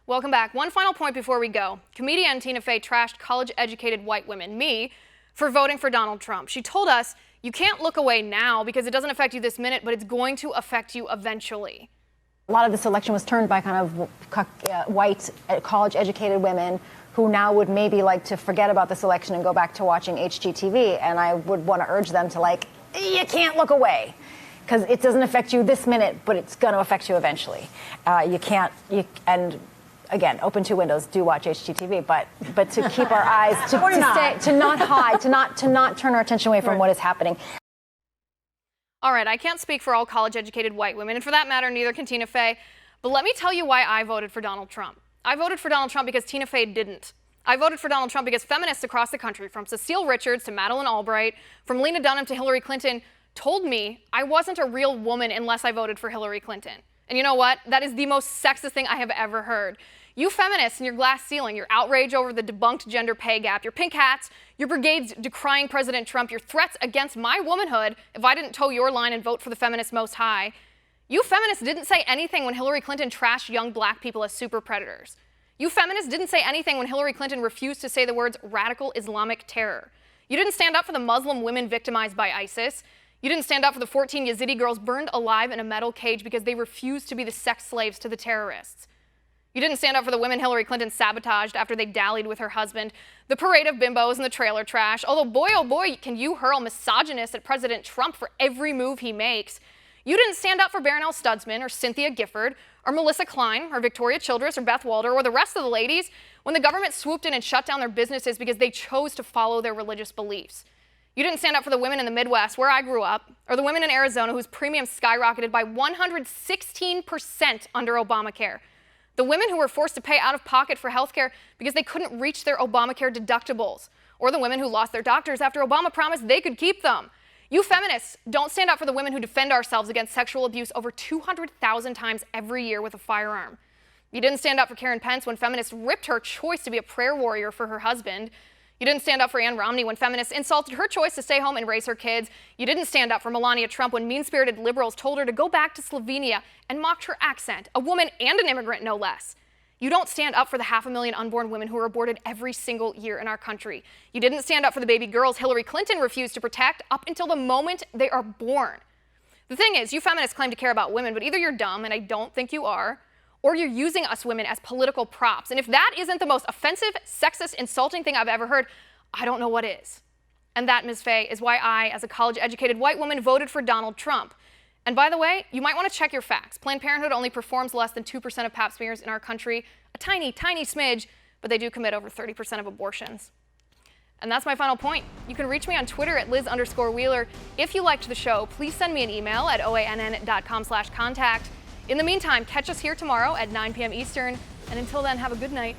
Welcome back. One final point before we go. Comedian Tina Fey trashed college-educated white women, me, for voting for Donald Trump. She told us, you can't look away now because it doesn't affect you this minute, but it's going to affect you eventually. A lot of this election was turned by kind of white, college-educated women who now would maybe like to forget about this election and go back to watching HGTV. And I would want to urge them to, you can't look away. Because it doesn't affect you this minute, but it's going to affect you eventually. And again, open two windows, do watch HGTV, but to keep our eyes, to not hide, to not turn our attention away from what is happening. All right, I can't speak for all college-educated white women, and for that matter, neither can Tina Fey. But let me tell you why I voted for Donald Trump. I voted for Donald Trump because Tina Fey didn't. I voted for Donald Trump because feminists across the country, from Cecile Richards to Madeleine Albright, from Lena Dunham to Hillary Clinton, told me I wasn't a real woman unless I voted for Hillary Clinton. And you know what? That is the most sexist thing I have ever heard. You feminists and your glass ceiling, your outrage over the debunked gender pay gap, your pink hats, your brigades decrying President Trump, your threats against my womanhood if I didn't toe your line and vote for the feminists most high. You feminists didn't say anything when Hillary Clinton trashed young black people as super predators. You feminists didn't say anything when Hillary Clinton refused to say the words radical Islamic terror. You didn't stand up for the Muslim women victimized by ISIS. You didn't stand up for the 14 Yazidi girls burned alive in a metal cage because they refused to be the sex slaves to the terrorists. You didn't stand up for the women Hillary Clinton sabotaged after they dallied with her husband, the parade of bimbos and the trailer trash, although boy oh boy can you hurl misogynist at President Trump for every move he makes. You didn't stand up for Barronelle Stutzman or Cynthia Gifford or Melissa Klein or Victoria Childress or Beth Walder or the rest of the ladies when the government swooped in and shut down their businesses because they chose to follow their religious beliefs. You didn't stand up for the women in the Midwest, where I grew up, or the women in Arizona whose premiums skyrocketed by 116% under Obamacare. The women who were forced to pay out of pocket for health care because they couldn't reach their Obamacare deductibles, or the women who lost their doctors after Obama promised they could keep them. You feminists don't stand up for the women who defend ourselves against sexual abuse over 200,000 times every year with a firearm. You didn't stand up for Karen Pence when feminists ripped her choice to be a prayer warrior for her husband. You didn't stand up for Ann Romney when feminists insulted her choice to stay home and raise her kids. You didn't stand up for Melania Trump when mean-spirited liberals told her to go back to Slovenia and mocked her accent, a woman and an immigrant no less. You don't stand up for the 500,000 unborn women who are aborted every single year in our country. You didn't stand up for the baby girls Hillary Clinton refused to protect up until the moment they are born. The thing is, you feminists claim to care about women, but either you're dumb, and I don't think you are, or you're using us women as political props. And if that isn't the most offensive, sexist, insulting thing I've ever heard, I don't know what is. And that, Ms. Fey, is why I, as a college-educated white woman, voted for Donald Trump. And by the way, you might want to check your facts. Planned Parenthood only performs less than 2% of pap smears in our country, a tiny, tiny smidge, but they do commit over 30% of abortions. And that's my final point. You can reach me on Twitter at Liz_Wheeler. If you liked the show, please send me an email at oann.com/contact. In the meantime, catch us here tomorrow at 9 p.m. Eastern. And until then, have a good night.